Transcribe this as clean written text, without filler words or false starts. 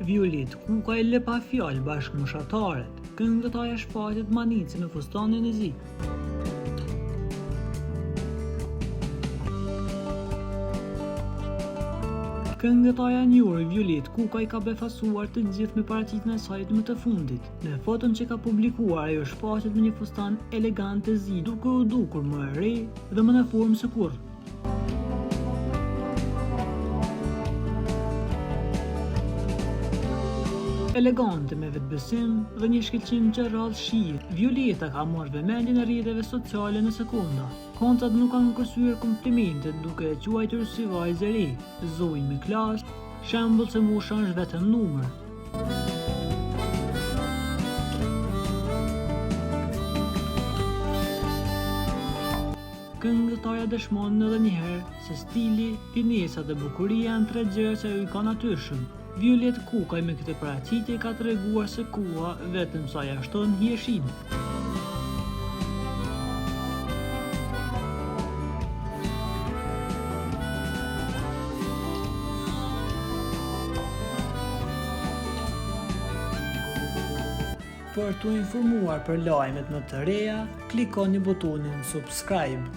Violet Kukaj le pa fjalë bashkëmoshatarët. Këngëtaja shfaqet manici në fustanin e zi. Këngëtaja e njohur Violet Kukaj ka befasuar të gjithë me paraqitjen e saj më të fundit. Në foton që ka publikuar, ajo shfaqet me një fustan elegant të zi, duke u dukur më e re dhe më në formë se kurrë. Elegante me vetbesim dhe një shkëlqim që rradh shije, Violeta ka marrë vëmendjen e rrjeteve sociale në sekonda. Koncat nuk kanë kërcyer komplimentet duke e quajtur si vajzë e re, zonjë me klasë, shembull se mosha është vetëm numër. Këngëtaja dëshmon edhe një herë se stili, finesa dhe bukuria janë tre gjëra që i ka natyrshëm. Violet Kukaj me këtë paraqitje ka treguar se koha vetëm sa ja shton hijeshin. Për të informuar për lajmet më të reja, klikoni butonin subscribe.